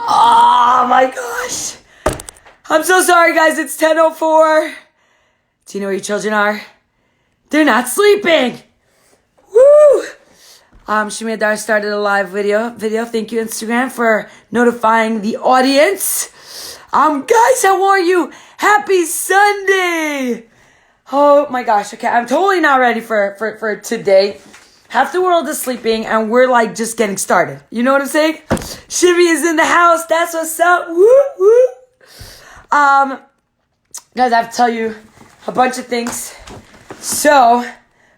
Oh my gosh. I'm so sorry, guys. It's 10:04. Do you know where your children are? They're not sleeping. Woo! Shimi Adar started a live video. Thank you, Instagram, for notifying the audience. Guys, how are you? Happy Sunday. Oh my gosh. Okay, I'm totally not ready for today. Half the world is sleeping and we're like just getting started. You know what I'm saying? Shimi is in the house. That's what's up. Woo, woo. Guys, I have to tell you a bunch of things. So,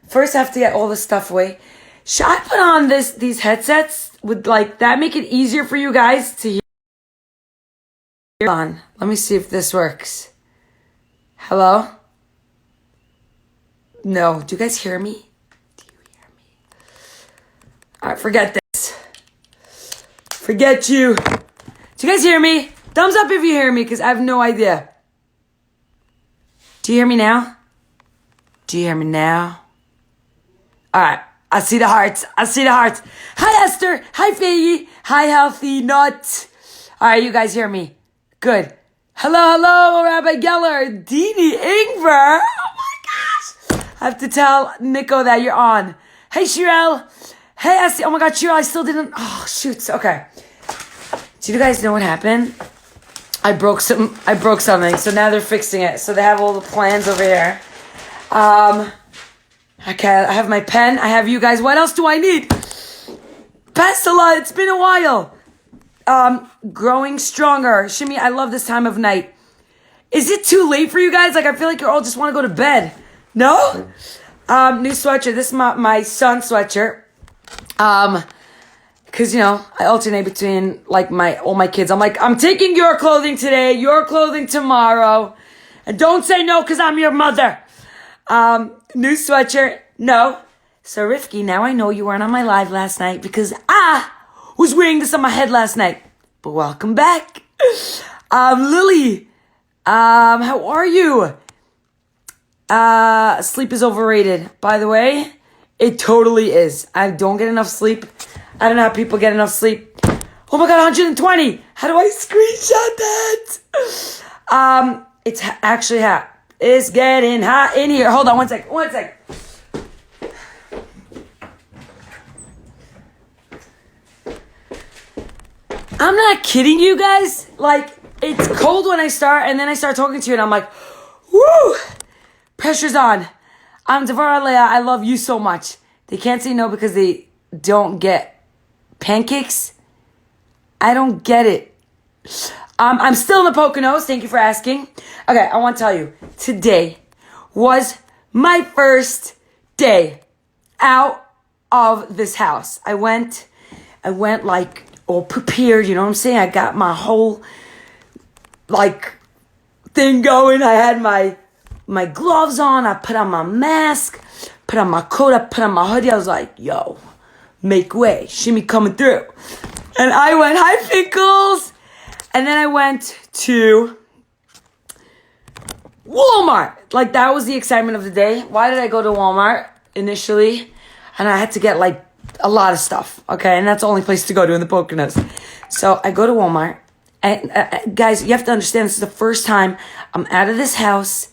first I have to get all this stuff away. Should I put on these headsets? Would like that make it easier for you guys to hear? Hold on. Let me see if this works. Hello? No. Do you guys hear me? Alright, forget this. Forget you. Do you guys hear me? Thumbs up if you hear me, because I have no idea. Do you hear me now? Do you hear me now? Alright, I see the hearts. I see the hearts. Hi, Esther. Hi, Faggy. Hi, Healthy Nut. Alright, you guys hear me? Good. Hello, Rabbi Geller. Dini Ingver. Oh my gosh. I have to tell Nico that you're on. Hey, Shirel. Hey, Essie. Oh my God, Shirel, I still didn't. Oh, shoots. Okay. Do you guys know what happened? I broke something, so now they're fixing it. So they have all the plans over here. Okay, I have my pen. I have you guys. What else do I need? Pestala, it's been a while. Growing stronger. Shimi, I love this time of night. Is it too late for you guys? Like, I feel like you all just want to go to bed. No? New sweatshirt. This is my son's sweatshirt. Cause I alternate between like all my kids. I'm like, I'm taking your clothing today, your clothing tomorrow. And don't say no, cause I'm your mother. New sweatshirt. No. So Rifki, now I know you weren't on my live last night because I was wearing this on my head last night. But welcome back. Lily. How are you? Sleep is overrated. By the way, it totally is. I don't get enough sleep. I don't know how people get enough sleep. Oh my God, 120. How do I screenshot that? It's actually hot. It's getting hot in here. Hold on one sec. I'm not kidding you guys. Like, it's cold when I start, and then I start talking to you, and I'm like, woo! Pressure's on. Devorah Leah, I love you so much. They can't say no because they don't get pancakes? I don't get it. I'm still in the Poconos. Thank you for asking. Okay, I want to tell you. Today was my first day out of this house. I went like all prepared. You know what I'm saying? I got my whole like thing going. I had my gloves on. I put on my mask. Put on my coat. I put on my hoodie. I was like, yo. Make way. Shimmy coming through. And I went, hi, Pickles. And then I went to Walmart. Like, that was the excitement of the day. Why did I go to Walmart initially? And I had to get, like, a lot of stuff. Okay? And that's the only place to go to in the Poconos. So I go to Walmart. And, guys, you have to understand, this is the first time I'm out of this house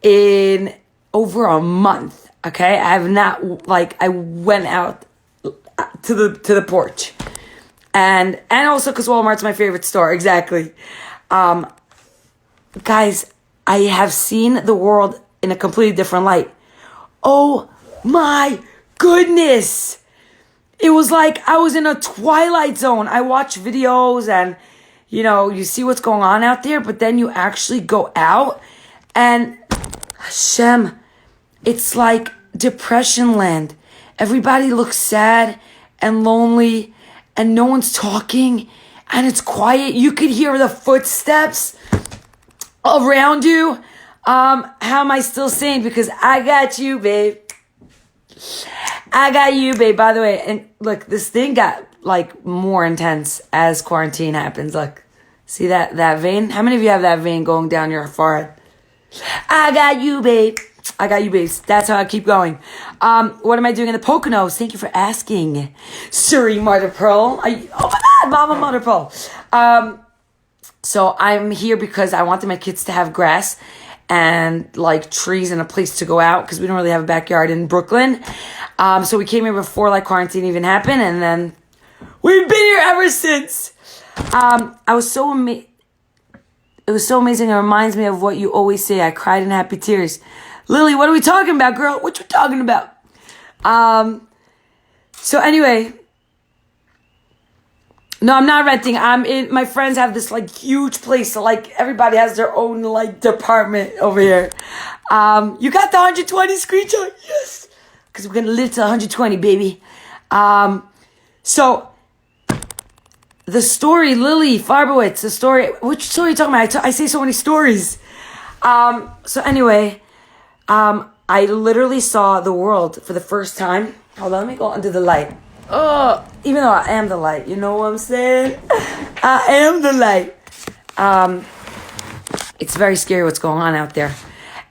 in over a month. Okay? I have not, like, I went out to the porch, and also because Walmart's my favorite store. Exactly. Guys, I have seen the world in a completely different light. Oh my goodness, it was like I was in a twilight zone. I watch videos and you see what's going on out there, but then you actually go out and Hashem, it's like depression land. Everybody looks sad and lonely and no one's talking and it's quiet. You could hear the footsteps around you. How am I still sane? Because I got you, babe. I got you, babe. By the way, and look, this thing got like more intense as quarantine happens. Look, see that vein? How many of you have that vein going down your forehead? I got you, babe. I got you, babes. That's how I keep going. What am I doing in the Poconos? Thank you for asking. Surrey Mother Pearl. Oh my God, Mama Mother Pearl. So I'm here because I wanted my kids to have grass and like trees and a place to go out because we don't really have a backyard in Brooklyn. So we came here before like quarantine even happened, and then we've been here ever since. I was so amazed. It was so amazing. It reminds me of what you always say. I cried in happy tears. Lily, what are we talking about, girl? What you talking about? So anyway, no, I'm not renting. I'm in. My friends have this like huge place. So like everybody has their own like department over here. You got the 120 screenshot? Yes. Because we're going to live to 120, baby. So the story, Lily Farbowitz, the story. Which story are you talking about? I say so many stories. So anyway, I literally saw the world for the first time. Hold on, let me go under the light. Oh, even though I am the light, you know what I'm saying? I am the light. It's very scary what's going on out there.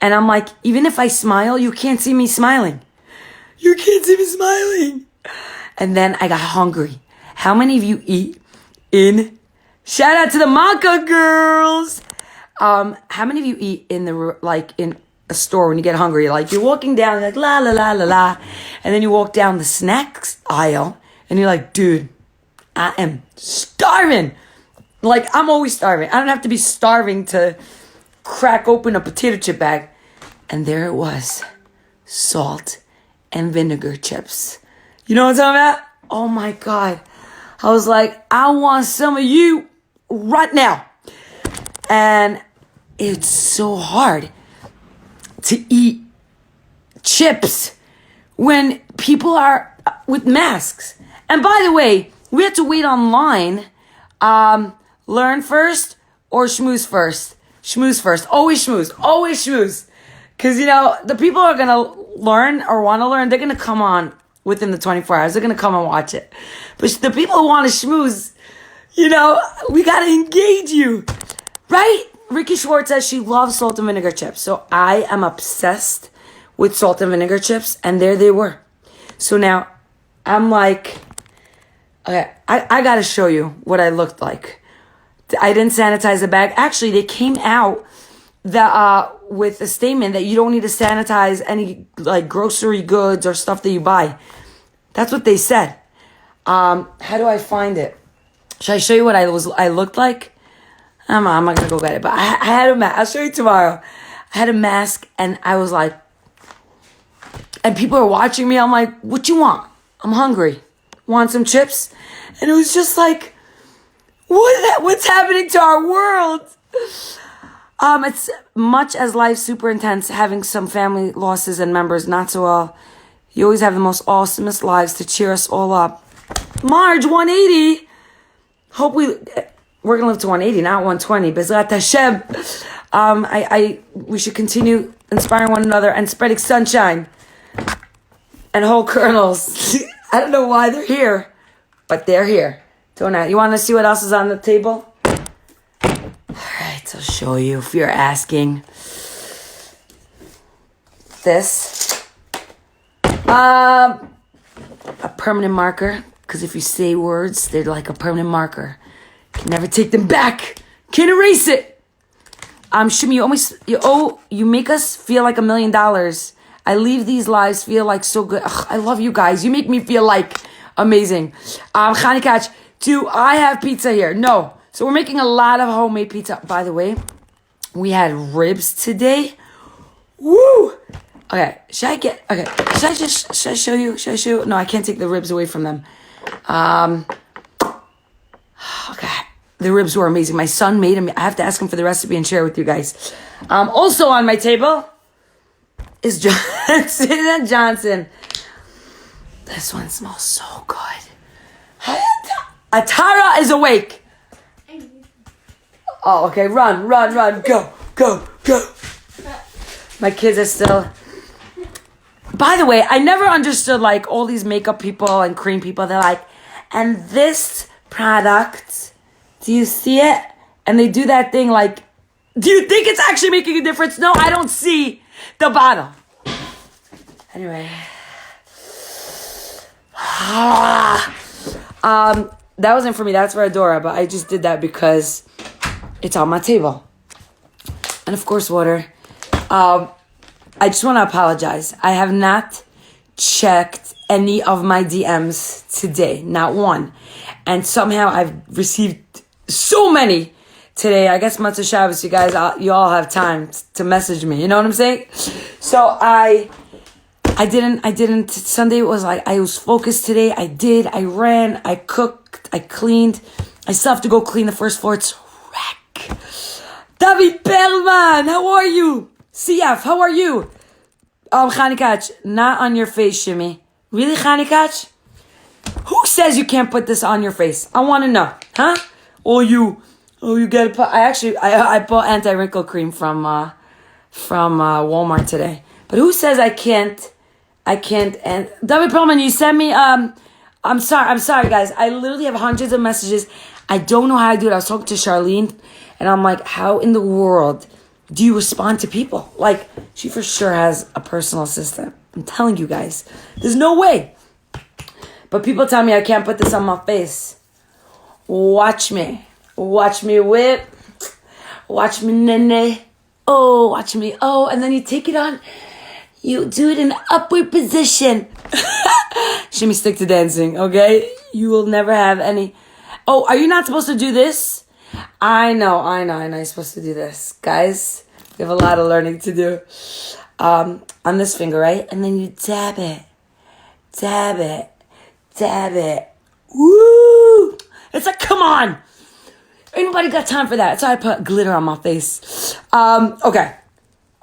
And I'm like, even if I smile, you can't see me smiling. You can't see me smiling. And then I got hungry. How many of you eat in... Shout out to the Maka girls. How many of you eat in the, like, in a store when you get hungry? Like, you're walking down, like, la, la, la, la, la. And then you walk down the snacks aisle, and you're like, dude, I am starving. Like, I'm always starving. I don't have to be starving to crack open a potato chip bag. And there it was. Salt and vinegar chips. You know what I'm talking about? Oh, my God. I was like, I want some of you right now. And it's so hard to eat chips when people are with masks. And by the way, we had to wait online. Learn first or schmooze first? Schmooze first. Always schmooze. Always schmooze. Because, you know, the people who are going to learn or want to learn, they're going to come on within the 24 hours. They're going to come and watch it. But the people who want to schmooze, you know, we got to engage you. Right? Ricky Schwartz says she loves salt and vinegar chips. So I am obsessed with salt and vinegar chips. And there they were. So now I'm like, okay, I got to show you what I looked like. I didn't sanitize the bag. Actually, they came out with a statement that you don't need to sanitize any like grocery goods or stuff that you buy. That's what they said. How do I find it? Should I show you what I looked like? I'm not gonna go get it, but I had a mask. I'll show you tomorrow. I had a mask, and I was like, and people are watching me. I'm like, what you want? I'm hungry. Want some chips? And it was just like, what's happening to our world? It's much as life super intense, having some family losses and members not so well. You always have the most awesomest lives to cheer us all up. Marge, 180. Hope we're gonna live to 180, not 120. Bezrat Hashem. We should continue inspiring one another and spreading sunshine and whole kernels. I don't know why they're here, but they're here. You want to see what else is on the table? I'll show you if you're asking. This. A permanent marker. Because if you say words, they're like a permanent marker. Can never take them back. Can't erase it. Shimi, you make us feel like $1 million. I leave these lives feel like so good. Ugh, I love you guys. You make me feel like amazing. Chani Kach, do I have pizza here? No. So we're making a lot of homemade pizza. By the way, we had ribs today. Woo! Okay, should I show you? No, I can't take the ribs away from them. Okay, the ribs were amazing. My son made them. I have to ask him for the recipe and share it with you guys. Also on my table is Johnson & Johnson. This one smells so good. Atara is awake. Oh, okay. Run. Go. My kids are still... By the way, I never understood, like, all these makeup people and cream people. They're like, and this product, do you see it? And they do that thing like, do you think it's actually making a difference? No, I don't see the bottle. Anyway. that wasn't for me. That's for Adora. But I just did that because it's on my table. And of course, water. I just want to apologize. I have not checked any of my DMs today. Not one. And somehow I've received so many today. I guess Matzah Shabbos, you guys, you all have time to message me. You know what I'm saying? So I didn't. Sunday was like, I was focused today. I ran, I cooked, I cleaned. I still have to go clean the first floor. It's wreck. David Perlman, how are you? CF, how are you? Chani Kach, not on your face, Shimi. Really, Chani Kach? Who says you can't put this on your face? I want to know, huh? You get it. I bought anti-wrinkle cream from Walmart today. But who says I can't? And David Perlman, you sent me. I'm sorry, guys. I literally have hundreds of messages. I don't know how I do it. I was talking to Charlene, and I'm like, how in the world do you respond to people? Like, she for sure has a personal assistant. I'm telling you guys, there's no way. But people tell me I can't put this on my face. Watch me whip. Watch me nene. Oh, watch me. Oh, and then you take it on. You do it in upward position. Shimmy, stick to dancing, okay? You will never have any. Oh, are you not supposed to do this? I know. You're supposed to do this. Guys, we have a lot of learning to do. On this finger, right? And then you dab it. Woo! It's like, come on. Ain't nobody got time for that. So I put glitter on my face. Okay.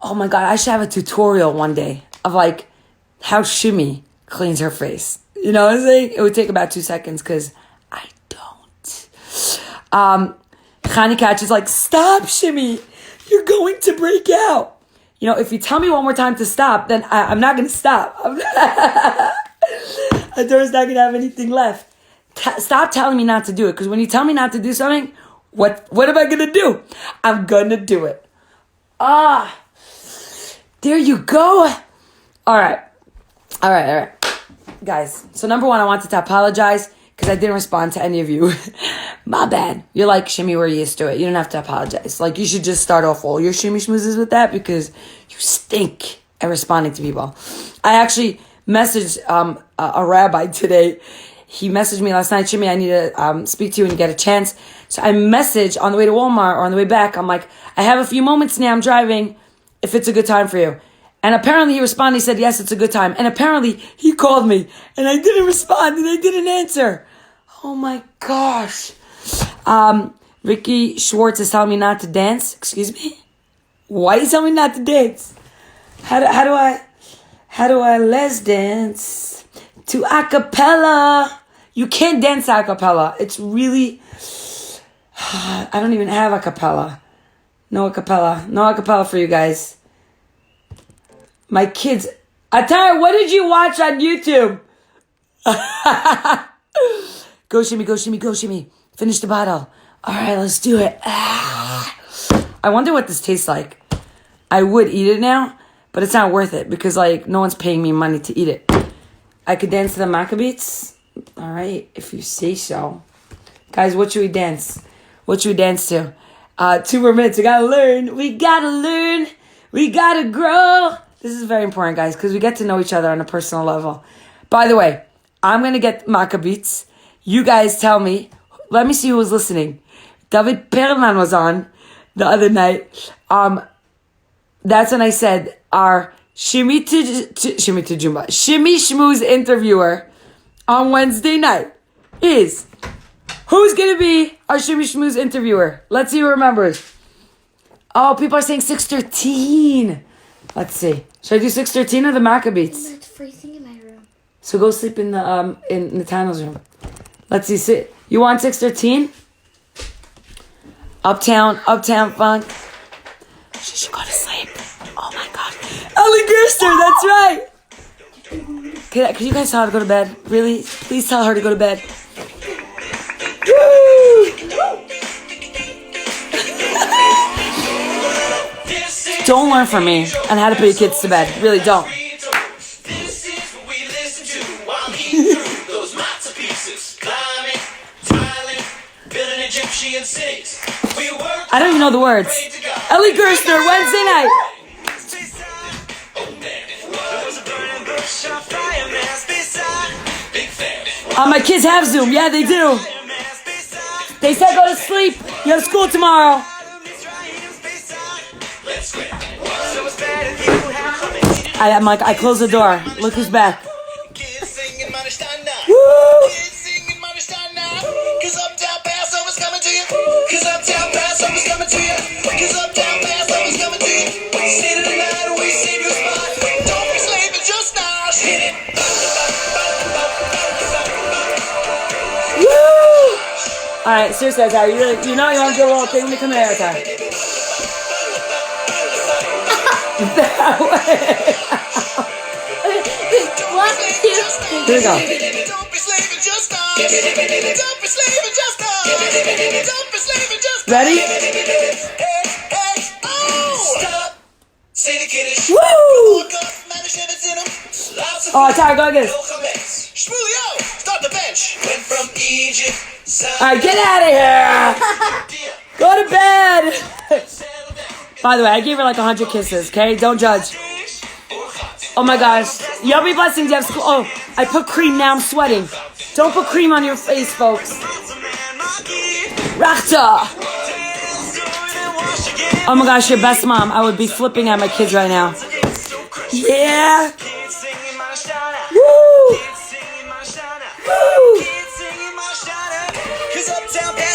Oh my God, I should have a tutorial one day of like how Shimi cleans her face. You know what I'm saying? It would take about 2 seconds because I don't. Chani Catch is like, stop, Shimi. You're going to break out. You know, if you tell me one more time to stop, then I'm not going to stop. Adora's not going to have anything left. Stop telling me not to do it. Because when you tell me not to do something, what am I going to do? I'm going to do it. There you go. All right. Guys, so number one, I wanted to apologize because I didn't respond to any of you. My bad. You're like, Shimmy, we're used to it. You don't have to apologize. Like, you should just start off all your Shimmy Shmoozes with that because you stink at responding to people. I actually messaged a rabbi today. He messaged me last night, Shimmy, I need to speak to you when you get a chance. So I messaged on the way to Walmart or on the way back. I'm like, I have a few moments now. I'm driving. If it's a good time for you. And apparently he responded. He said, yes, it's a good time. And apparently he called me and I didn't respond and I didn't answer. Oh my gosh. Ricky Schwartz is telling me not to dance. Excuse me? Why are you telling me not to dance? How do I les dance to a cappella? You can't dance a cappella. It's really, I don't even have a cappella. No acapella for you guys. My kids. Atara, what did you watch on YouTube? Go Shimmy. Finish the bottle. All right, let's do it. I wonder what this tastes like. I would eat it now, but it's not worth it because like no one's paying me money to eat it. I could dance to the Maccabees. All right, if you say so. Guys, what should we dance? What should we dance to? 2 more minutes. We gotta learn. We gotta grow. This is very important, guys, because we get to know each other on a personal level. By the way, I'm gonna get Maccabees. You guys tell me. Let me see who was listening. David Perlman was on the other night. That's when I said our Shimi Shmooze interviewer on Wednesday night is. Who's going to be our Shimi Shmooze interviewer? Let's see who remembers. Oh, people are saying 613. Let's see. Should I do 613 or the Maccabees? It's freezing in my room. So go sleep in Nathaniel's room. Let's see. You want 613? Uptown Funk. She should go to sleep. Oh my God. Ellie Gerster, that's right. Can you guys tell her to go to bed? Really? Please tell her to go to bed. Don't learn from me on how to put your kids to bed. Really don't. Egyptian cities. We work. I don't even know the words. Ellie Gerstner, Wednesday night. My kids have Zoom. Yeah, they do. They said go to sleep. You have school tomorrow. I close the door. Look who's back. Woo! All right, seriously, are you really? You know you want to do a little thing to come here, okay? That way. One, two, Here we go. Ready? Woo! Oh, Tyler, go like this. Start the bench. Went from Egypt. All right, get out of here. Go to bed. By the way, I gave her like 100 kisses, okay? Don't judge. Oh my gosh. Y'all be blessings. You have school. Oh, I put cream. Now I'm sweating. Don't put cream on your face, folks. Rachta. Oh my gosh, your best mom. I would be flipping at my kids right now. Yeah. Woo. Woo.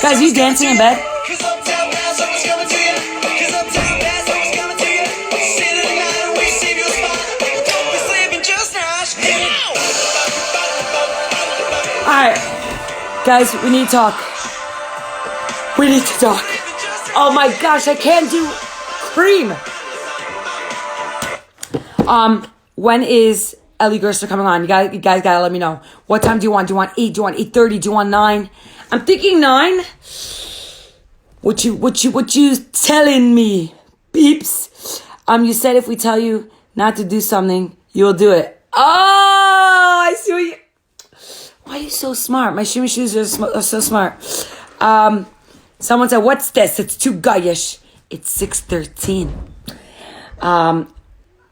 Guys, you dancing in bed? Alright. Guys, we need to talk. We need to talk. Oh my gosh, I can't do cream. When is Ellie Gerstner coming on? You guys gotta let me know. What time do you want? Do you want 8? Do you want 8:30? Do you want 9? I'm thinking 9. What you telling me, peeps? You said if we tell you not to do something, you'll do it. Oh, I see what you. Why are you so smart? My Shimi shoes are so smart. Someone said, "What's this? It's too guyish." It's 6:13.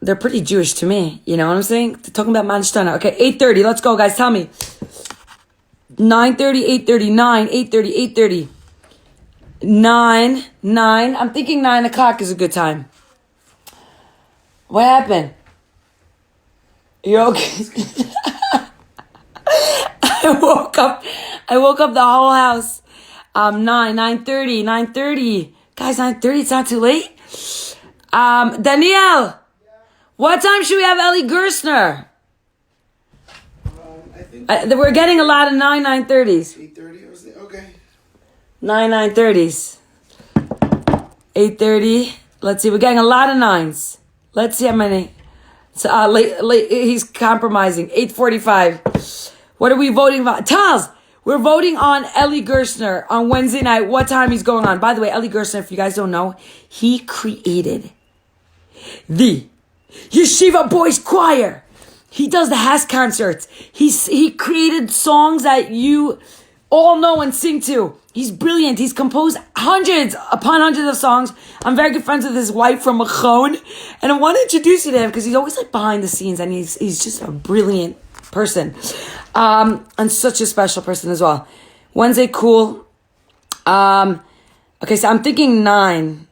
They're pretty Jewish to me. You know what I'm saying? They're talking about Manштana. Okay, 8:30. Let's go, guys. Tell me. 9:30, 8:30, 9, 8:30, 8:30. 9. I'm thinking 9 o'clock is a good time. What happened? You okay? I woke up the whole house. 9:30, 9:30. Guys, 9:30, it's not too late. Danielle, what time should we have Ellie Gerstner? I think we're getting a lot of 9:30s. 8:30, okay. 9:30s. 8:30. Let's see, we're getting a lot of 9s. Let's see how many. So, late, he's compromising. 8:45. What are we voting about? Tals, we're voting on Ellie Gerstner on Wednesday night. What time he's going on? By the way, Ellie Gerstner, if you guys don't know, he created the Yeshiva Boys Choir. He does the Has concerts. He created songs that you all know and sing to. He's brilliant. He's composed hundreds upon hundreds of songs. I'm very good friends with his wife from Machon, and I want to introduce you to him because he's always like behind the scenes, and he's just a brilliant person, and such a special person as well. Wednesday, cool. Okay, so I'm thinking 9.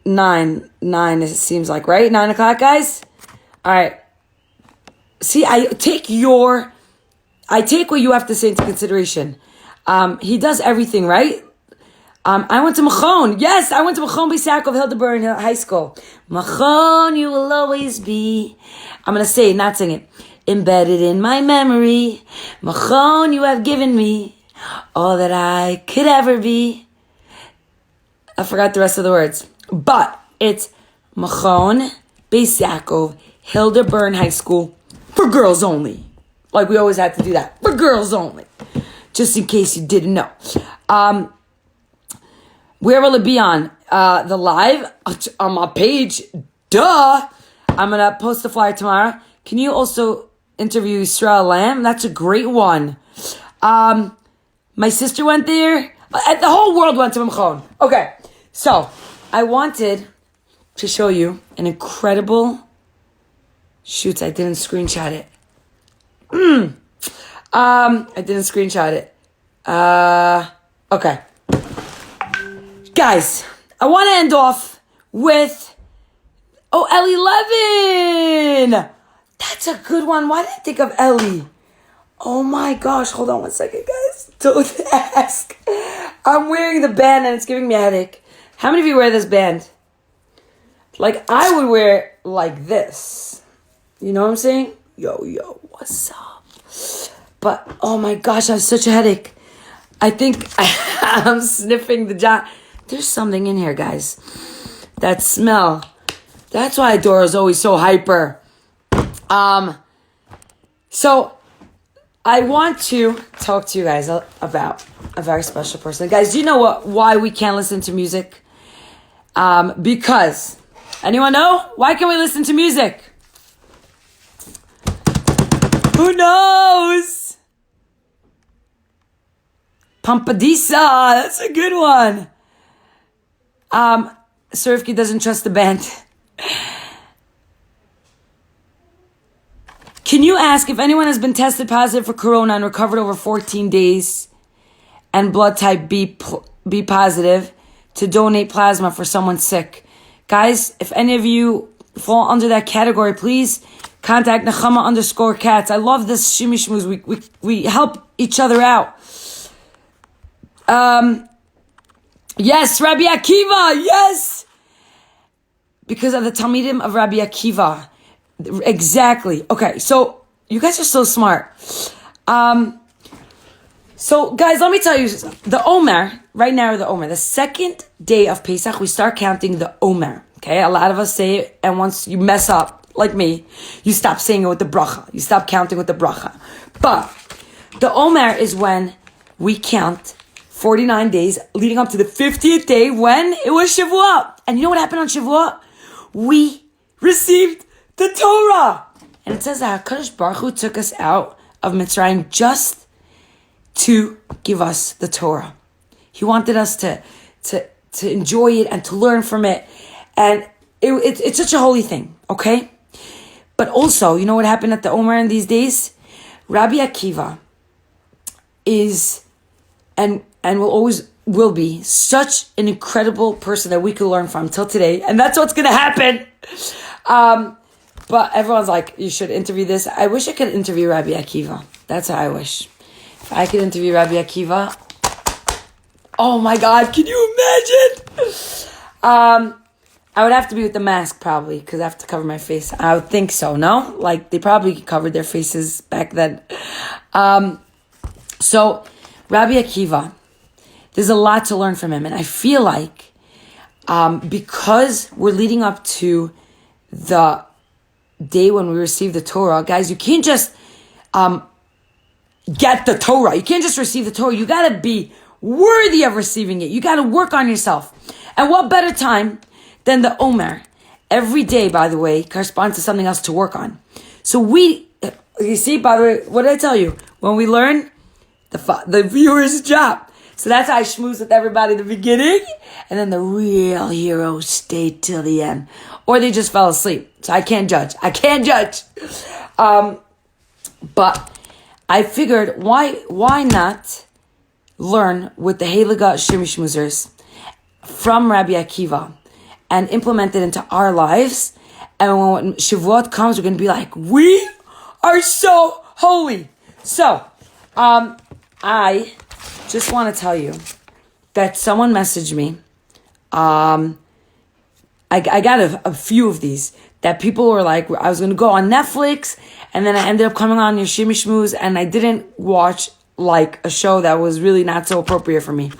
9, it seems like, right? 9 o'clock, guys? All right. See, I take what you have to say into consideration. He does everything, right? I went to Machon. Yes, I went to Machon B'Yisakov Hildebrand High School. Machon, you will always be. I'm going to say it, not sing it. Embedded in my memory. Machon, you have given me all that I could ever be. I forgot the rest of the words. But it's Machon B'Yisakov Hildebrand High School for girls only. Like we always had to do that. For girls only. Just in case you didn't know. Where will it be on? The live? On my page. Duh! I'm going to post the flyer tomorrow. Can you also interview Israel Lamb? That's a great one. My sister went there. The whole world went to Mchon. Okay, so I wanted to show you an incredible shoot. I didn't screenshot it. I didn't screenshot it. Okay. Guys, I want to end off with, Ellie Levin. That's a good one. Why did I think of Ellie? Oh my gosh. Hold on one second, guys. Don't ask. I'm wearing the band and it's giving me a headache. How many of you wear this band? Like, I would wear it like this. You know what I'm saying? Yo, what's up? But, oh my gosh, I have such a headache. I think I'm sniffing the job. There's something in here, guys. That smell. That's why Dora's always so hyper. So I want to talk to you guys about a very special person. Guys, do you know why we can't listen to music? Because, anyone know? Why can't we listen to music? Who knows? Pampadisa, that's a good one. Surfkey doesn't trust the band. Can you ask if anyone has been tested positive for corona and recovered over 14 days and blood type B positive to donate plasma for someone sick? Guys, if any of you fall under that category, please contact Nechama_cats. I love this Shimi Shmooze. We help each other out. Yes, Rabbi Akiva, yes! Because of the Talmidim of Rabbi Akiva. Exactly. Okay, so you guys are so smart. So guys, let me tell you, the Omer, right now the Omer, the second day of Pesach, we start counting the Omer. Okay, a lot of us say it, and once you mess up, like me, you stop saying it with the bracha. You stop counting with the bracha. But the Omer is when we count 49 days leading up to the 50th day when it was Shavuot. And you know what happened on Shavuot? We received the Torah. And it says that HaKadosh Baruch Hu took us out of Mitzrayim just to give us the Torah. He wanted us to enjoy it and to learn from it. And it's such a holy thing, okay? But also, you know what happened at the Omer in these days? Rabbi Akiva is, and will be, such an incredible person that we could learn from till today. And that's what's going to happen. But everyone's like, you should interview this. I wish I could interview Rabbi Akiva. That's how I wish. If I could interview Rabbi Akiva, oh my God, can you imagine? I would have to be with the mask probably, because I have to cover my face. I would think so, no? Like, they probably covered their faces back then. So, Rabbi Akiva, there's a lot to learn from him. And I feel like, because we're leading up to the day when we receive the Torah, guys, you can't just get the Torah. You can't just receive the Torah. You got to be worthy of receiving it. You got to work on yourself. And what better time than the Omer? Every day, by the way, corresponds to something else to work on. So you see, by the way, what did I tell you? When we learn, the viewer's job. So that's how I schmooze with everybody in the beginning. And then the real heroes stayed till the end. Or they just fell asleep. So I can't judge. But I figured, why not learn with the Heilige Shimi Shmoozers from Rabbi Akiva and implement it into our lives. And when Shavuot comes, we're going to be like, we are so holy. So, I just want to tell you that someone messaged me. I got a few of these that people were like, I was going to go on Netflix, and then I ended up coming on your Shimi Shmooze, and I didn't watch like a show that was really not so appropriate for me.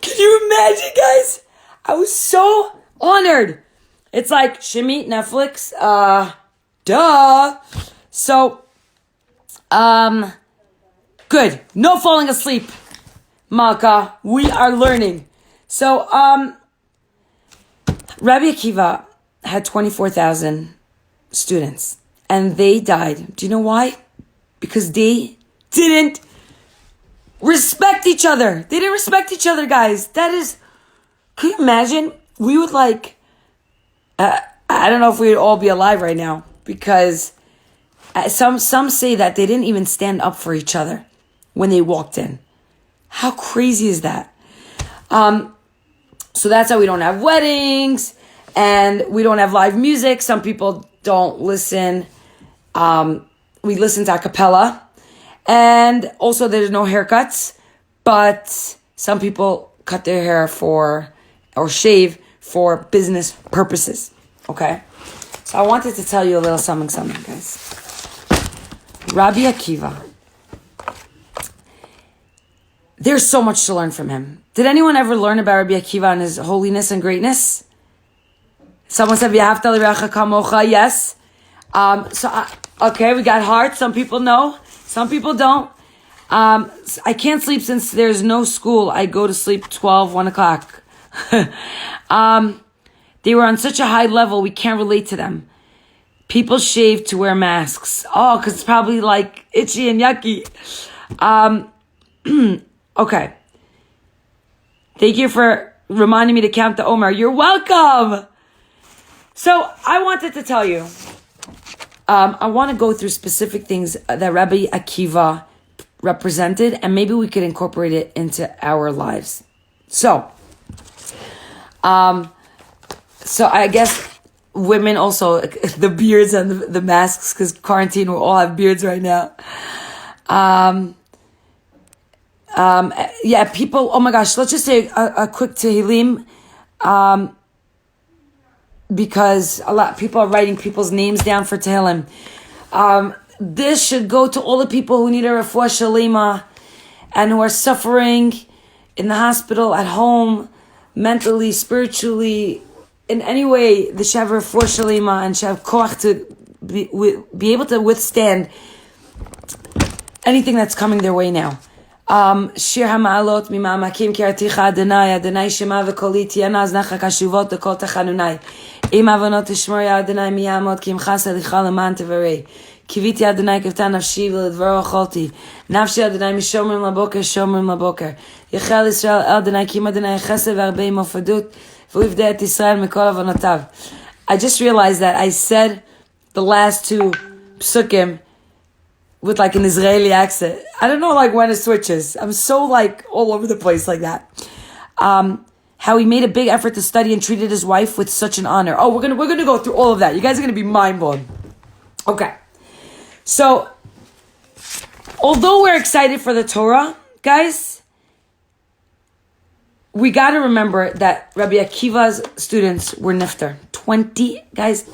Can you imagine, guys? I was so honored. It's like Shimi, Netflix, duh. So, good. No falling asleep, Malka. We are learning. So, Rabbi Akiva had 24,000 students, and they died. Do you know why? Because they didn't respect each other. They didn't respect each other, guys. That is, can you imagine? We would like, I don't know if we would all be alive right now, because some say that they didn't even stand up for each other when they walked in. How crazy is that? So that's how we don't have weddings and we don't have live music. Some people don't listen. We listen to a cappella. And also there's no haircuts, but some people cut their hair or shave for business purposes. Okay? So I wanted to tell you a little something, guys. Rabbi Akiva. There's so much to learn from him. Did anyone ever learn about Rabbi Akiva and his holiness and greatness? Someone said, "V'ahavta l'reacha kamocha." Yes. Okay, we got hearts. Some people know. Some people don't. I can't sleep since there's no school. I go to sleep 12, 1 o'clock. They were on such a high level, we can't relate to them. People shave to wear masks. Oh, because it's probably like itchy and yucky. Okay. Thank you for reminding me to count the Omer. You're welcome. So I wanted to tell you, I want to go through specific things that Rabbi Akiva represented, and maybe we could incorporate it into our lives. So I guess women also, the beards and the masks, because quarantine, we all have beards right now. Yeah, people, oh my gosh, let's just say a quick Tehillim, because a lot of people are writing people's names down for Tehillim. This should go to all the people who need a refuah shalema and who are suffering in the hospital, at home, mentally, spiritually, in any way. They should have refuah shalema and should have koach to be able to withstand anything that's coming their way now. Shir hama'alot mima'amakim ki'articha Adonai, Adonai shema v'koli tiyana aznacha kashuvot v'kol tachanunai. Im avonot tishmor ya Adonai miyamot ki imcha salicha leman tevarei. Kiviti Adonai kivta nafshi v'ledvaro acholti. Nafshi Adonai mishomrim laboker, shomrim laboker. Yechel Yisrael Adonai kim Adonai chesed v'arbei mofadut v'uivdei et Yisrael mikol avonotav. I just realized that I said the last two psukim with like an Israeli accent. I don't know like when it switches. I'm so like all over the place like that. How he made a big effort to study and treated his wife with such an honor. Oh, we're gonna go through all of that. You guys are gonna be mind blown. Okay. So although we're excited for the Torah, guys, we gotta remember that Rabbi Akiva's students were nifter. 20 guys,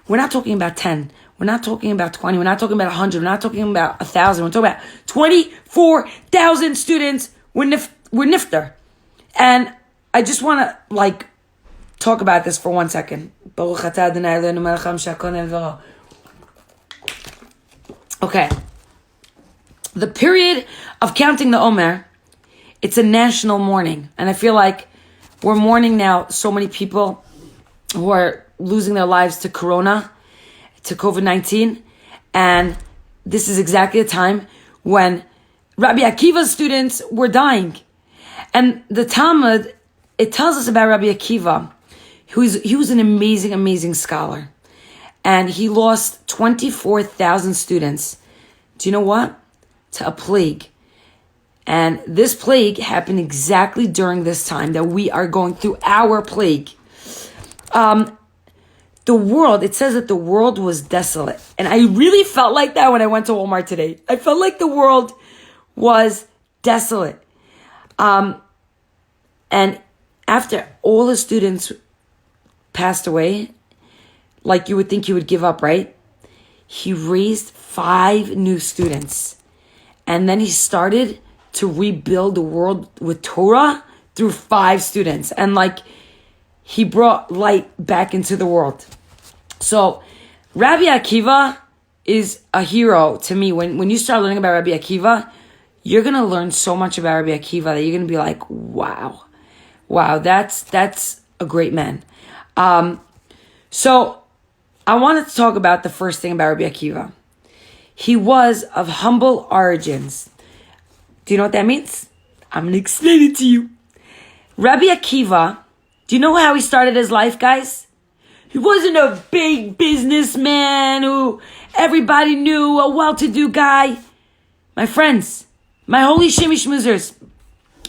we're not talking about 10. We're not talking about 20. We're not talking about 100. We're not talking about 1,000. We're talking about 24,000 students were nifter. And I just want to like talk about this for 1 second. Okay. The period of counting the Omer, it's a national mourning. And I feel like we're mourning now so many people who are losing their lives to Corona, to COVID-19, and this is exactly the time when Rabbi Akiva's students were dying. And the Talmud, it tells us about Rabbi Akiva, he was an amazing, amazing scholar, and he lost 24,000 students. Do you know what? To a plague. And this plague happened exactly during this time that we are going through our plague. The world, it says that the world was desolate. And I really felt like that when I went to Walmart today. I felt like the world was desolate. And after all the students passed away, like you would think he would give up, right? He raised 5 new students. And then he started to rebuild the world with Torah through 5 students. And like, he brought light back into the world. So, Rabbi Akiva is a hero to me. When you start learning about Rabbi Akiva, you're going to learn so much about Rabbi Akiva that you're going to be like, wow, that's a great man. So, I wanted to talk about the first thing about Rabbi Akiva. He was of humble origins. Do you know what that means? I'm going to explain it to you. Rabbi Akiva, do you know how he started his life, guys? He wasn't a big businessman who everybody knew, a well-to-do guy. My friends, my holy Shimi Shmoozers,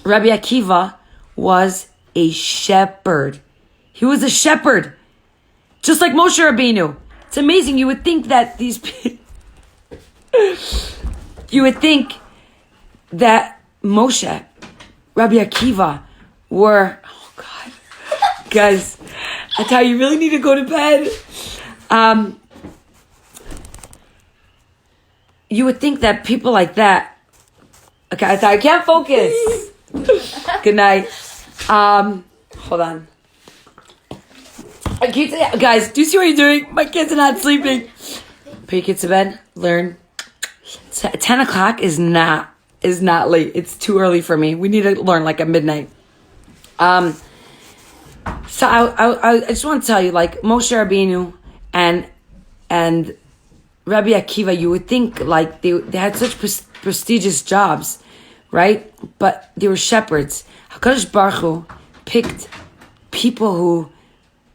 Rabbi Akiva was a shepherd. He was a shepherd. Just like Moshe Rabbeinu. It's amazing. You would think that these people... You would think that Moshe, Rabbi Akiva were... Oh, God. Guys, I tell you, you really need to go to bed. You would think that people like that... Okay, I can't focus. Good night. Hold on. Guys, do you see what you're doing? My kids are not sleeping. Put your kids to bed. Learn. 10 o'clock is not late. It's too early for me. We need to learn like at midnight. So I just want to tell you, like Moshe Rabbeinu and Rabbi Akiva, you would think like they had such prestigious jobs, right? But they were shepherds. HaKadosh Baruch Hu picked people who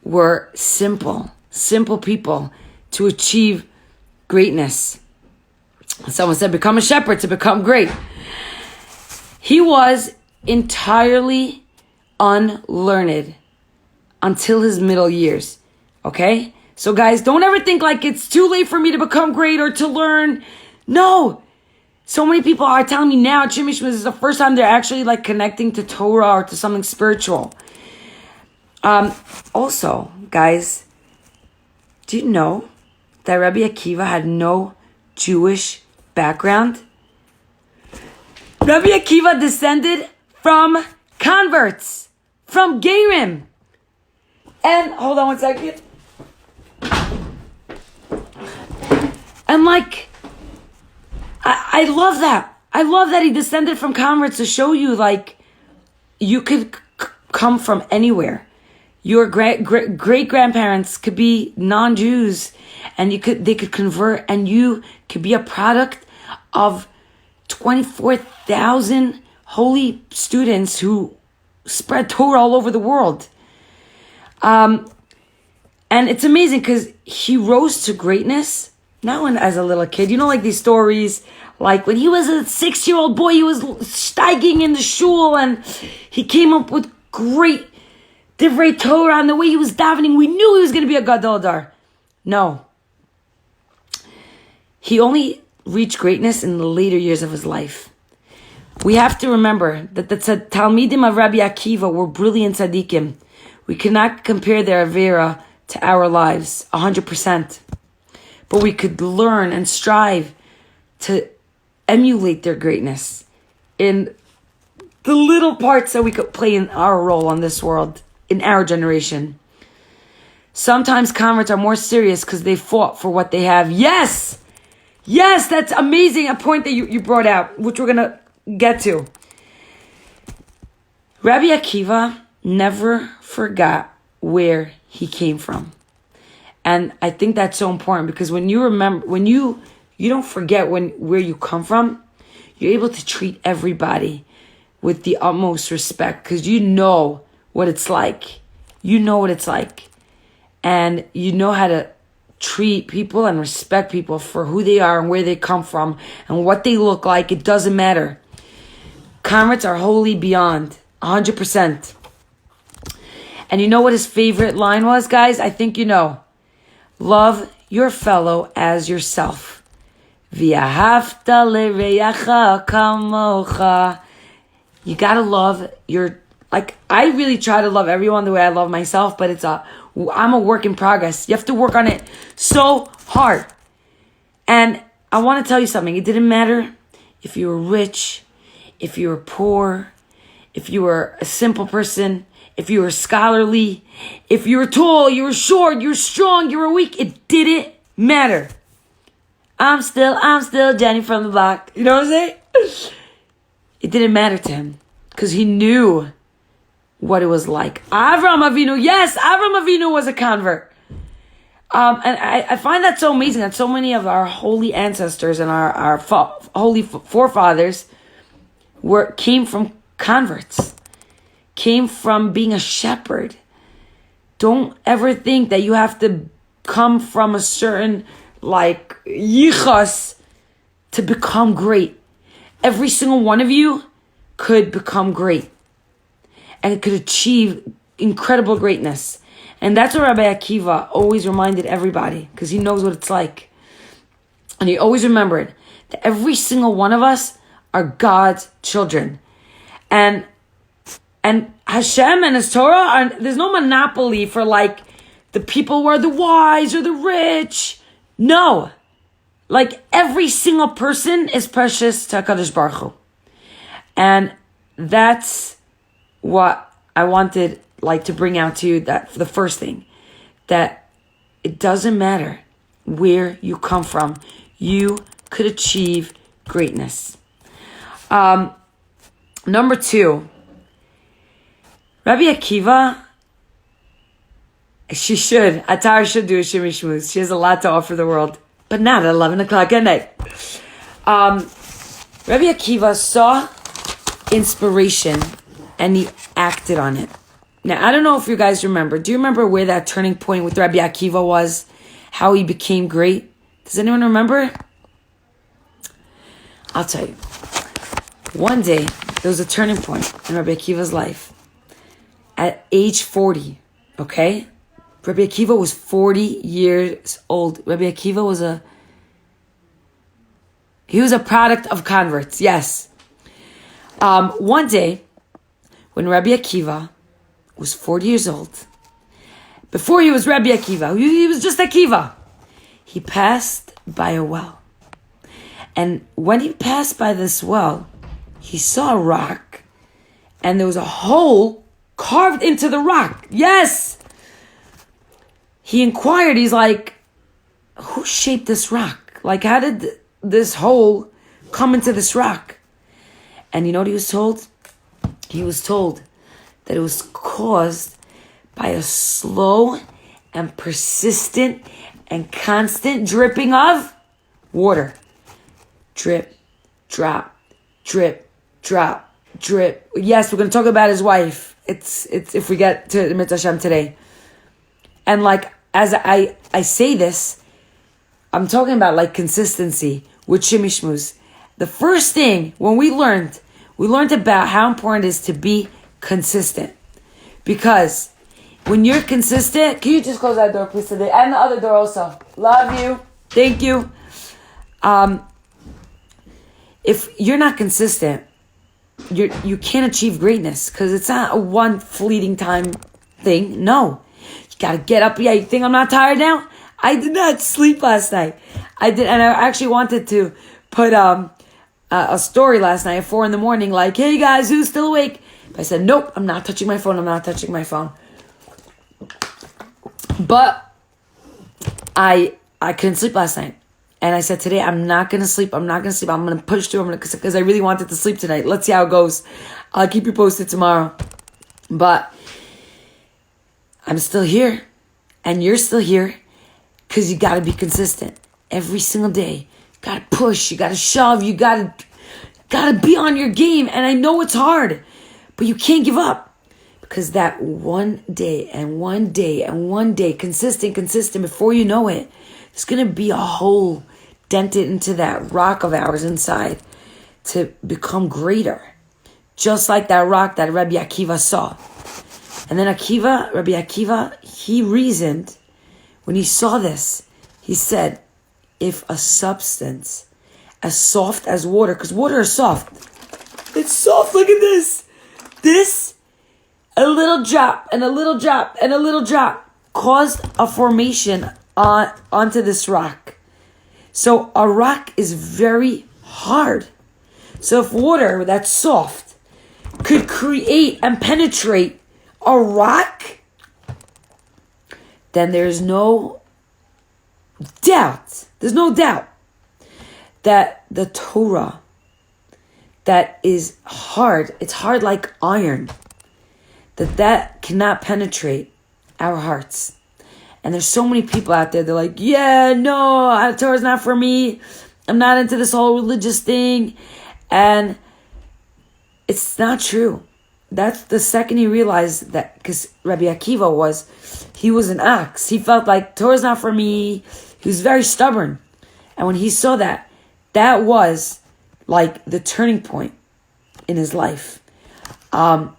were simple people to achieve greatness. Someone said, become a shepherd to become great. He was entirely unlearned until his middle years. Okay? So guys, don't ever think like it's too late for me to become great or to learn. No. So many people are telling me now, Shimi Shmooze is the first time they're actually like connecting to Torah or to something spiritual. Also, guys, do you know that Rabbi Akiva had no Jewish background? Rabbi Akiva descended from converts, from Gerim. And, hold on one second. And like, I love that. I love that he descended from converts to show you like, you could come from anywhere. Your great grandparents could be non-Jews, and they could convert, and you could be a product of 24,000 holy students who spread Torah all over the world. And it's amazing because he rose to greatness not when as a little kid. You know, like these stories, like when he was a 6-year-old boy, he was steiging in the shul, and he came up with great divrei Torah, and the way he was davening, we knew he was going to be a gadol dar. No. He only reached greatness in the later years of his life. We have to remember that the Talmidim of Rabbi Akiva were brilliant tzaddikim. We cannot compare their avera to our lives, 100%. But we could learn and strive to emulate their greatness in the little parts that we could play in our role on this world, in our generation. Sometimes converts are more serious because they fought for what they have. Yes! Yes, that's amazing. A point that you brought out, which we're going to get to. Rabbi Akiva never forgot where he came from. And I think that's so important because when you remember, when you don't forget where you come from, you're able to treat everybody with the utmost respect because you know what it's like. You know what it's like. And you know how to treat people and respect people for who they are and where they come from and what they look like. It doesn't matter. Converts are wholly beyond 100%. And you know what his favorite line was, guys? I think you know. Love your fellow as yourself. V'ahavta l'reacha kamocha. You gotta love your... Like, I really try to love everyone the way I love myself, but I'm a work in progress. You have to work on it so hard. And I want to tell you something. It didn't matter if you were rich, if you were poor, if you were a simple person, if you were scholarly, if you were tall, you were short, you were strong, you were weak. It didn't matter. I'm still Jenny from the block. You know what I'm saying? It didn't matter to him because he knew what it was like. Avram Avinu, yes, Avram Avinu was a convert. And I find that so amazing that so many of our holy ancestors and our holy forefathers, came from converts, came from being a shepherd. Don't ever think that you have to come from a certain yichas to become great. Every single one of you could become great and could achieve incredible greatness. And that's what Rabbi Akiva always reminded everybody, because he knows what it's like. And he always remembered that every single one of us are God's children. And Hashem and His Torah, there's no monopoly for the people who are the wise or the rich. No. Every single person is precious to HaKadosh Baruch Hu. And that's what I wanted to bring out to you, that the first thing, that it doesn't matter where you come from, you could achieve greatness. Number 2, Rabbi Akiva, Atar should do a Shimi Shmooze. She has a lot to offer the world, but not at 11 o'clock at night. Rabbi Akiva saw inspiration and he acted on it. Now, I don't know if you guys remember. Do you remember where that turning point with Rabbi Akiva was? How he became great? Does anyone remember? I'll tell you. One day, there was a turning point in Rabbi Akiva's life. At age 40, okay? Rabbi Akiva was 40 years old. Rabbi Akiva was a product of converts, yes. One day, when Rabbi Akiva was 40 years old, before he was Rabbi Akiva, he was just Akiva, he passed by a well. And when he passed by this well, he saw a rock, and there was a hole carved into the rock. Yes! He inquired, he's like, who shaped this rock? How did this hole come into this rock? And you know what he was told? He was told that it was caused by a slow and persistent and constant dripping of water. Drip, drop, drip, drop, drip. Yes, we're going to talk about his wife. It's if we get to the Mitzvah Hashem today. And as I say this, I'm talking about consistency with Shimi Shmooze. The first thing when we learned about how important it is to be consistent. Because when you're consistent, can you just close that door please today? And the other door also. Love you. Thank you. If you're not consistent, you can't achieve greatness, because it's not a one fleeting time thing. No. You gotta get up. Yeah, you think I'm not tired now? I did not sleep last night. I did, and I actually wanted to put a story last night at 4 a.m, hey guys, who's still awake? But I said, nope, I'm not touching my phone. But I couldn't sleep last night. And I said, today I'm not going to sleep. I'm going to push through. Because I really wanted to sleep tonight. Let's see how it goes. I'll keep you posted tomorrow. But I'm still here. And you're still here. Because you got to be consistent. Every single day. You got to push. You got to shove. You got to be on your game. And I know it's hard. But you can't give up. Because that one day, consistent, before you know it, there's going to be a hole dented into that rock of ours inside to become greater. Just like that rock that Rabbi Akiva saw. And then Rabbi Akiva, he reasoned, when he saw this, he said, if a substance as soft as water, because water is soft. It's soft, look at this. This, a little drop, and a little drop, and a little drop, caused a formation onto this rock. So a rock is very hard. So if water that's soft could create and penetrate a rock, then there's no doubt that the Torah that is hard, it's hard like iron, that cannot penetrate our hearts. And there's so many people out there, they're like, yeah, no, Torah's not for me. I'm not into this whole religious thing. And it's not true. That's the second he realized that, because Rabbi Akiva he was an ox. He felt like Torah's not for me. He was very stubborn. And when he saw that, that was like the turning point in his life. And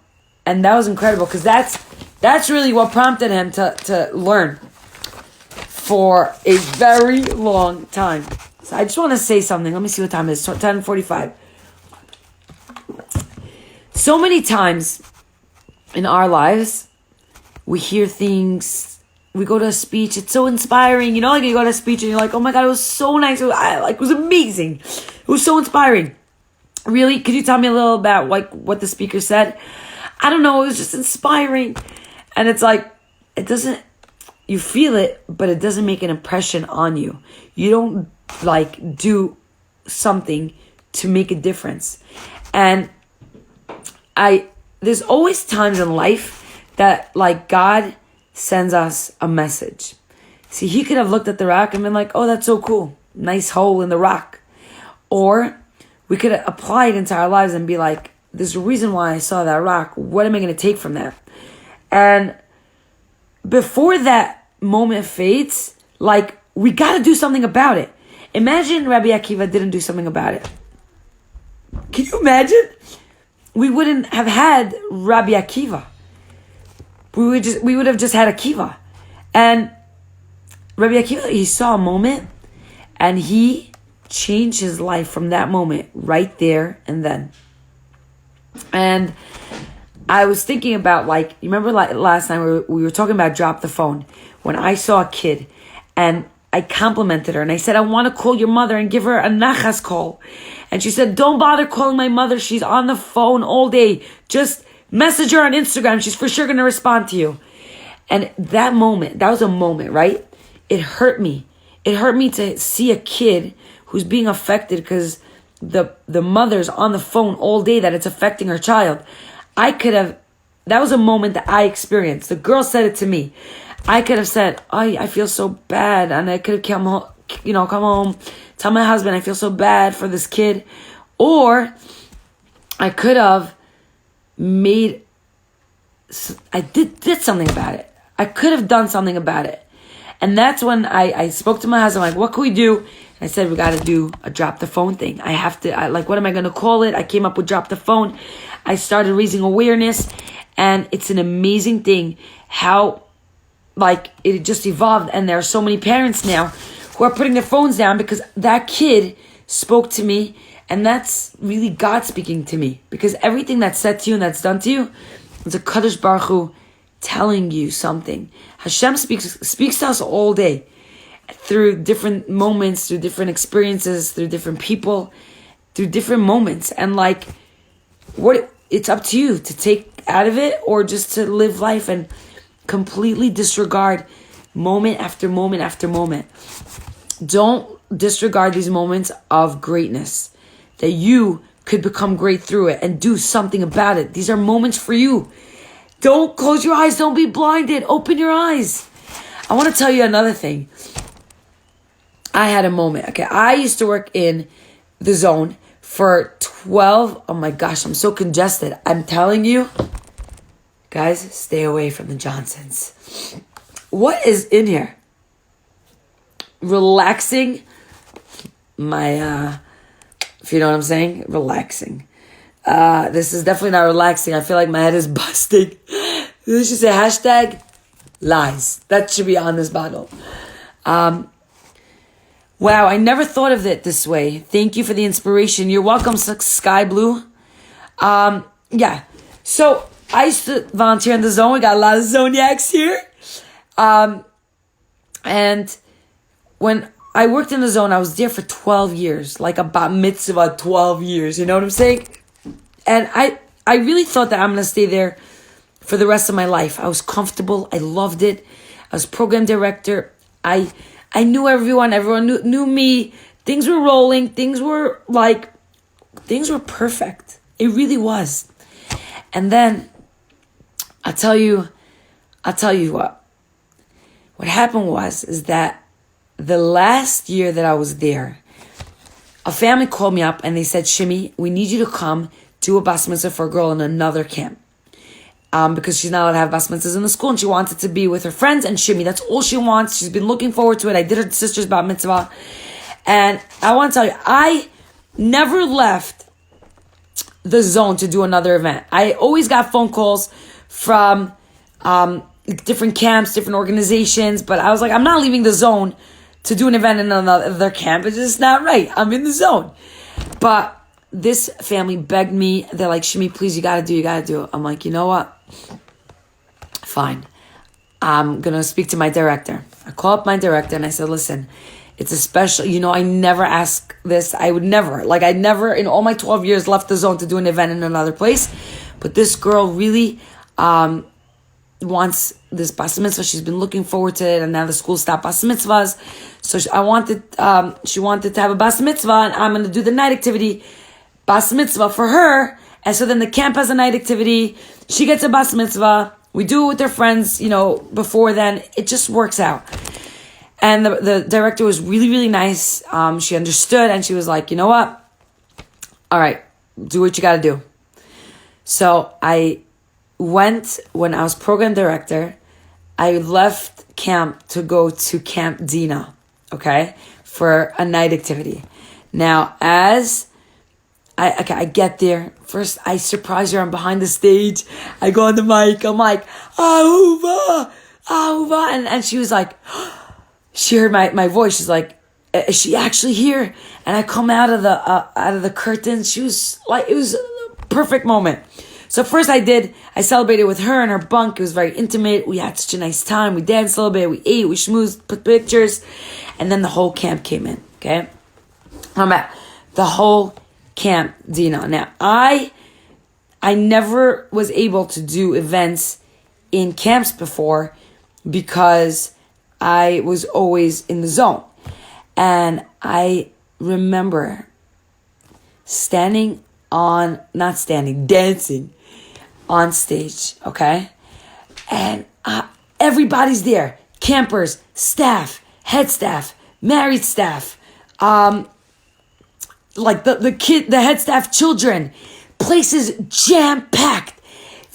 that was incredible, because that's really what prompted him to learn for a very long time. So I just want to say something. Let me see what time it is. 10:45. So many times in our lives, we hear things, we go to a speech, it's so inspiring. You know, like you go to a speech and you're like, oh my God, it was so nice. It was amazing. It was so inspiring. Really? Could you tell me a little about like what the speaker said? I don't know. It was just inspiring. And it's like, you feel it, but it doesn't make an impression on you. You don't like do something to make a difference. And there's always times in life that like God sends us a message. See, he could have looked at the rock and been like, oh, that's so cool. Nice hole in the rock. Or we could apply it into our lives and be like, there's a reason why I saw that rock. What am I going to take from that? And before that moment fades, like, we got to do something about it. Imagine Rabbi Akiva didn't do something about it. Can you imagine? We wouldn't have had Rabbi Akiva. We would have just had Akiva. And Rabbi Akiva, he saw a moment and he changed his life from that moment right there and then. And I was thinking about, like, you remember last night we were talking about drop the phone. When I saw a kid and I complimented her and I said, I want to call your mother and give her a nachas call. And she said, don't bother calling my mother. She's on the phone all day. Just message her on Instagram. She's for sure going to respond to you. And that moment, that was a moment, right? It hurt me. It hurt me to see a kid who's being affected because the mother's on the phone all day, that it's affecting her child. That was a moment that I experienced. The girl said it to me. I could have said, oh, I feel so bad. And I could have come home, tell my husband I feel so bad for this kid. Or I could have did something about it. I could have done something about it. And that's when I spoke to my husband, like, what can we do? And I said, we got to do a drop the phone thing. What am I going to call it? I came up with drop the phone. I started raising awareness. And it's an amazing thing how, like, it just evolved. And there are so many parents now who are putting their phones down because that kid spoke to me. And that's really God speaking to me. Because everything that's said to you and that's done to you is a Kadosh Baruch Hu telling you something. Hashem speaks to us all day through different moments, through different experiences, through different people, through different moments. And like, it's up to you to take out of it or just to live life and completely disregard moment after moment after moment. Don't disregard these moments of greatness, that you could become great through it and do something about it. These are moments for you. Don't close your eyes. Don't be blinded. Open your eyes. I want to tell you another thing. I had a moment. Okay, I used to work in the zone for 12. Oh my gosh, I'm so congested. I'm telling you, guys, stay away from the Johnsons. What is in here? Relaxing. If you know what I'm saying, relaxing. This is definitely not relaxing. I feel like my head is busting. This should say hashtag lies. That should be on this bottle. Wow, I never thought of it this way. Thank you for the inspiration. You're welcome, Sky Blue. Yeah. So I used to volunteer in the zone. We got a lot of Zoniacs here. And when I worked in the zone, I was there for 12 years. Like a bat mitzvah, 12 years. You know what I'm saying? And I really thought that I'm going to stay there for the rest of my life. I was comfortable. I loved it. I was program director. I knew everyone. Everyone knew me. Things were rolling. Things were perfect. It really was. And then I'll tell you what. What happened is that the last year that I was there, a family called me up and they said, Shimi, we need you to come do a bas mitzvah for a girl in another camp. Because she's not allowed to have bas mitzvahs in the school, and she wanted to be with her friends and Shimi. That's all she wants. She's been looking forward to it. I did her sister's bat mitzvah. And I want to tell you, I never left the zone to do another event. I always got phone calls from different camps, different organizations, but I was like, I'm not leaving the zone to do an event in another camp. It's just not right. I'm in the zone. But this family begged me. They're like, Shimi, please, you gotta do it. I'm like, you know what? Fine. I'm gonna speak to my director. I call up my director and I said, listen, it's a special, I never ask this. I never in all my 12 years left the zone to do an event in another place. But this girl really wants this bas mitzvah. She's been looking forward to it, and now the school stopped bas mitzvahs. So she wanted to have a bas mitzvah, and I'm going to do the night activity, bas mitzvah for her. And so then the camp has a night activity. She gets a bas mitzvah. We do it with her friends, before then. It just works out. And the director was really, really nice. She understood, and she was like, you know what? All right, do what you got to do. So I went, when I was program director, I left camp to go to Camp Dina, okay, for a night activity. Now, as I get there, first I surprise her. I'm behind the stage. I go on the mic. I'm like, Ahuva, and she was like, she heard my voice. She's like, is she actually here? And I come out of the curtain. She was like, it was a perfect moment. So first I celebrated with her in her bunk. It was very intimate. We had such a nice time. We danced a little bit. We ate, we schmoozed, put pictures. And then the whole camp came in, okay? I'm at the whole Camp Dina. Now, I never was able to do events in camps before because I was always in the zone. And I remember dancing on stage, okay? And everybody's there. Campers, staff, head staff, married staff, like the head staff children. Places jam-packed.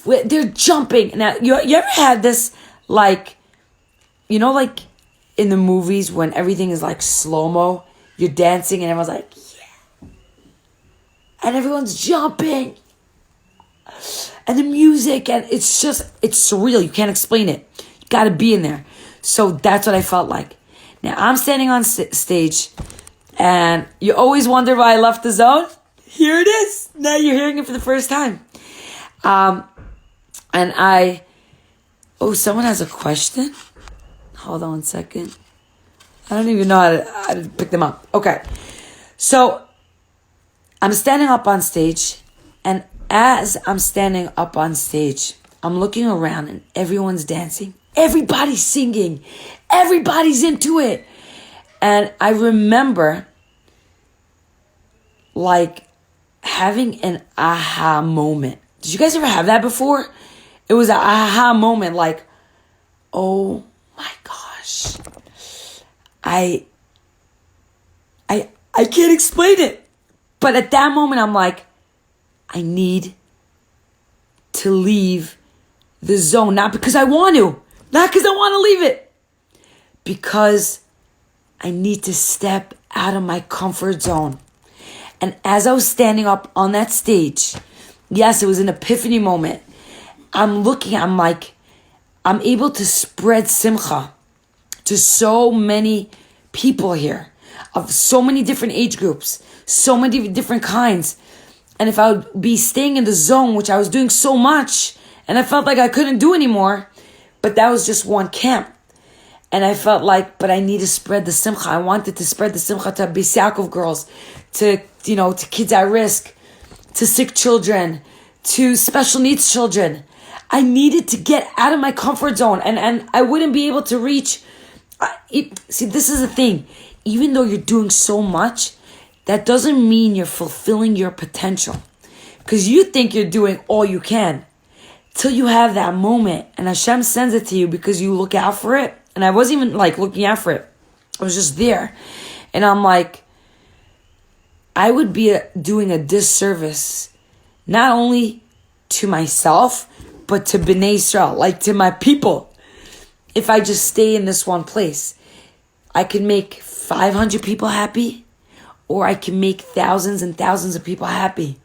They're jumping. Now, you ever had this, like in the movies when everything is like slow-mo, you're dancing and everyone's like, yeah. And everyone's jumping. And the music, and it's surreal. You can't explain it. You got to be in there. So that's what I felt like. Now, I'm standing on stage, and you always wonder why I left the zone. Here it is. Now you're hearing it for the first time. Someone has a question? Hold on 1 second. I don't even know how to pick them up. Okay. So, I'm standing up on stage, and as I'm standing up on stage, I'm looking around and everyone's dancing. Everybody's singing. Everybody's into it. And I remember having an aha moment. Did you guys ever have that before? It was an aha moment, like, oh my gosh. I can't explain it. But at that moment, I'm like, I need to leave the zone. Not because I want to. Not because I want to leave it. Because I need to step out of my comfort zone. And as I was standing up on that stage, yes, it was an epiphany moment. I'm like, I'm able to spread simcha to so many people here, of so many different age groups, so many different kinds. And if I would be staying in the zone, which I was doing so much, and I felt like I couldn't do anymore, but that was just one camp. And I felt like, but I need to spread the simcha. I wanted to spread the simcha to Beis Yaakov girls, to kids at risk, to sick children, to special needs children. I needed to get out of my comfort zone, and I wouldn't be able to reach. See, this is the thing. Even though you're doing so much, that doesn't mean you're fulfilling your potential. Because you think you're doing all you can. Till you have that moment. And Hashem sends it to you because you look out for it. And I wasn't even looking out for it. I was just there. And I'm like, I would be doing a disservice not only to myself, but to Bnei Israel, like to my people. If I just stay in this one place, I can make 500 people happy, or I can make thousands and thousands of people happy.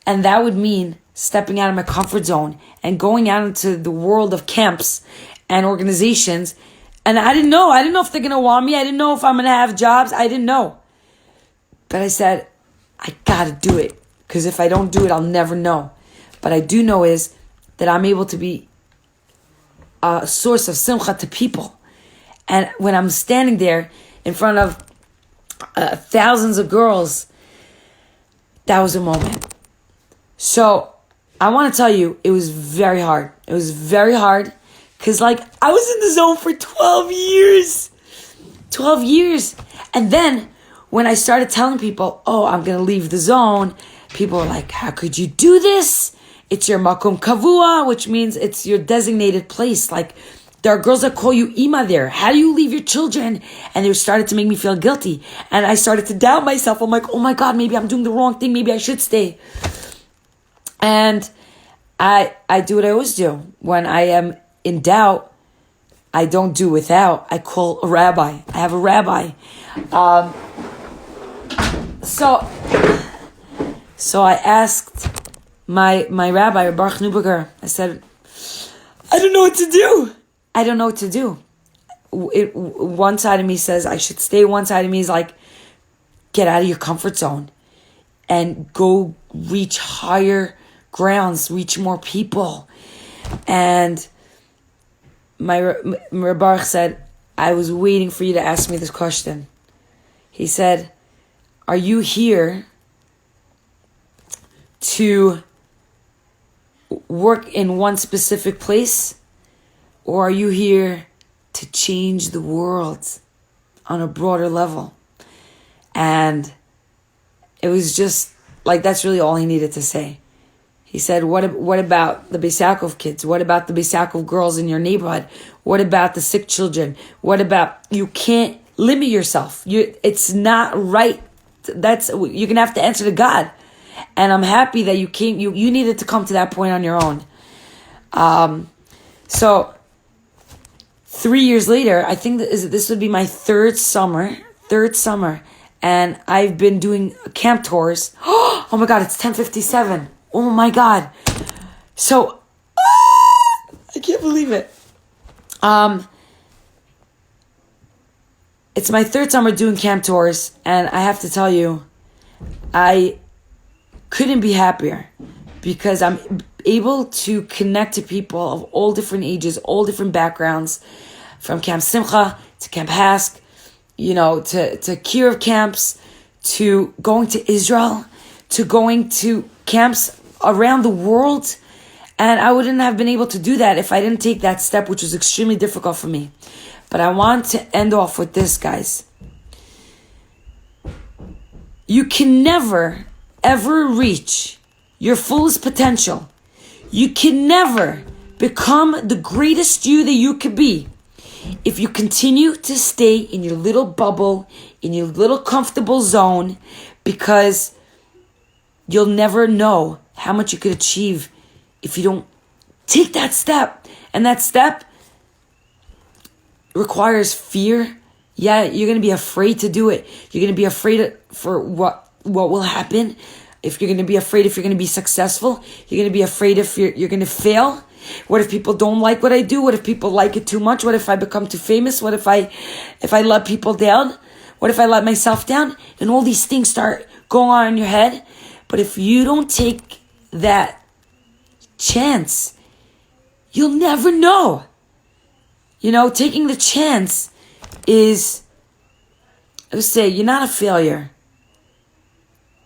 And that would mean stepping out of my comfort zone and going out into the world of camps and organizations. And I didn't know if they're going to want me. I didn't know if I'm going to have jobs. I didn't know. But I said, I got to do it. Because if I don't do it, I'll never know. But I do know is that I'm able to be a source of simcha to people. And when I'm standing there in front of thousands of girls, that was a moment. So I want to tell you, it was very hard. It was very hard because I was in the zone for 12 years. 12 years. And then when I started telling people, oh, I'm going to leave the zone, people were like, how could you do this? It's your makom kavua, which means it's your designated place. There are girls that call you Ima there. How do you leave your children? And they started to make me feel guilty. And I started to doubt myself. I'm like, oh my God, maybe I'm doing the wrong thing. Maybe I should stay. And I do what I always do. When I am in doubt, I don't do without. I call a rabbi. I have a rabbi. So I asked my rabbi, Baruch Neuberger, I said, I don't know what to do. I don't know what to do. One side of me says I should stay. One side of me is like, get out of your comfort zone and go reach higher grounds, reach more people. And my Baruch said, I was waiting for you to ask me this question. He said, are you here to work in one specific place, or are you here to change the world on a broader level? And it was just that's really all he needed to say. He said, what about the Beis Yaakov kids? What about the Beis Yaakov girls in your neighborhood? What about the sick children? What about, you can't limit yourself. It's not right. You're going to have to answer to God. And I'm happy that you came, you needed to come to that point on your own. So 3 years later, I think this would be my third summer, and I've been doing camp tours. Oh my God, it's 10:57. Oh my God. So, I can't believe it. It's my third summer doing camp tours, and I have to tell you, I couldn't be happier because I'm able to connect to people of all different ages, all different backgrounds, from Camp Simcha to Camp Hask, to Kirov camps, to going to Israel, to going to camps around the world. And I wouldn't have been able to do that if I didn't take that step, which was extremely difficult for me. But I want to end off with this, guys. You can never, ever reach your fullest potential. You can never become the greatest you that you could be if you continue to stay in your little bubble, in your little comfortable zone, because you'll never know how much you could achieve if you don't take that step. And that step requires fear. Yeah, you're going to be afraid to do it. You're going to be afraid for what will happen. If you're going to be afraid if you're going to be successful. You're going to be afraid if you're going to fail. What if people don't like what I do? What if people like it too much? What if I become too famous? What if I let people down? What if I let myself down? And all these things start going on in your head. But if you don't take that chance, you'll never know. Taking the chance is, I would say, you're not a failure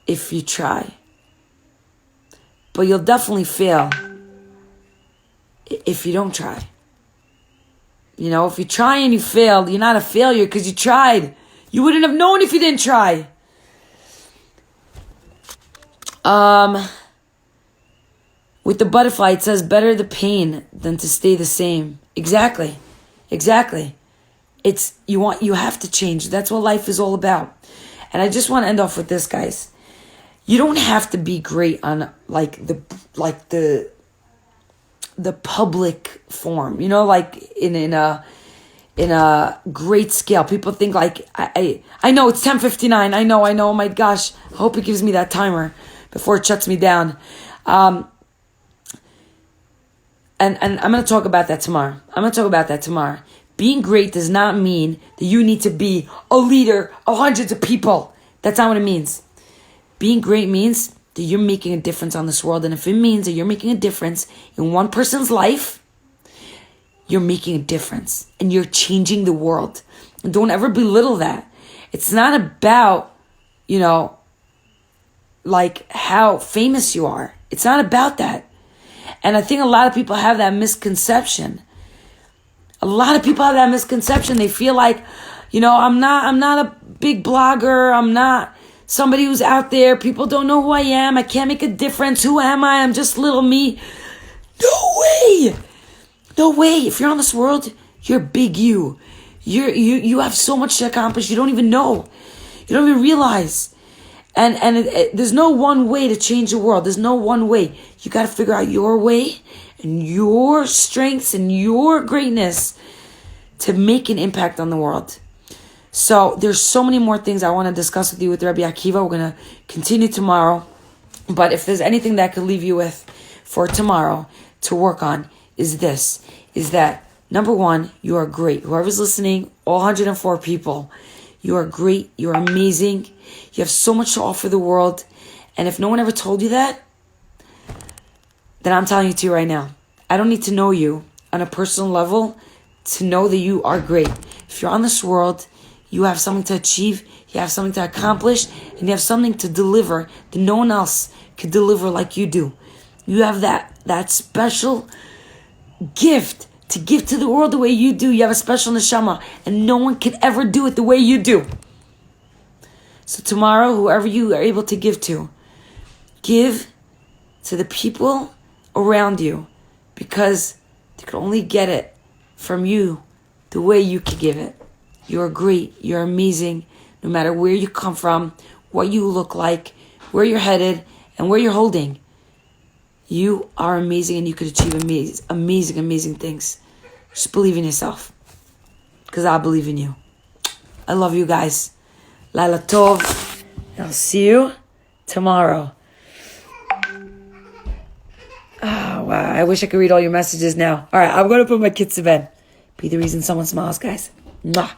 if you try. But you'll definitely fail if you don't try. If you try and you failed, you're not a failure because you tried. You wouldn't have known if you didn't try. With the butterfly, it says, better the pain than to stay the same. Exactly. You have to change. That's what life is all about. And I just want to end off with this, guys. you don't have to be great on the public form, like in a great scale. People think like, I know it's 10:59. I know. Oh my gosh. I hope it gives me that timer before it shuts me down. And I'm going to talk about that tomorrow. Being great does not mean that you need to be a leader of hundreds of people. That's not what it means. Being great means that you're making a difference on this world. And if it means that you're making a difference in one person's life, you're making a difference and you're changing the world. And don't ever belittle that. It's not about, like how famous you are. It's not about that. And I think a lot of people have that misconception. They feel like, I'm not a big blogger. I'm not somebody who's out there. People don't know who I am. I can't make a difference. Who am I? I'm just little me. No way. If you're on this world, you're big you. You have so much to accomplish. You don't even know. You don't even realize. And there's no one way to change the world. There's no one way. You got to figure out your way and your strengths and your greatness to make an impact on the world. So there's so many more things I want to discuss with you with Rabbi Akiva. We're going to continue tomorrow. But if there's anything that I could leave you with for tomorrow to work on is that number one, you are great. Whoever's listening, all 104 people, you are great. You're amazing. You have so much to offer the world. And if no one ever told you that, then I'm telling you to you right now. I don't need to know you on a personal level to know that you are great. If you're on this world, you have something to achieve, you have something to accomplish, and you have something to deliver that no one else could deliver like you do. You have that special gift to give to the world the way you do. You have a special neshama, and no one can ever do it the way you do. So tomorrow, whoever you are able to give to the people around you, because they can only get it from you the way you can give it. You're great. You're amazing. No matter where you come from, what you look like, where you're headed, and where you're holding. You are amazing and you could achieve amazing things. Just believe in yourself. Because I believe in you. I love you guys. Laila Tov. I'll see you tomorrow. Oh, wow. I wish I could read all your messages now. All right, I'm going to put my kids to bed. Be the reason someone smiles, guys. Mwah.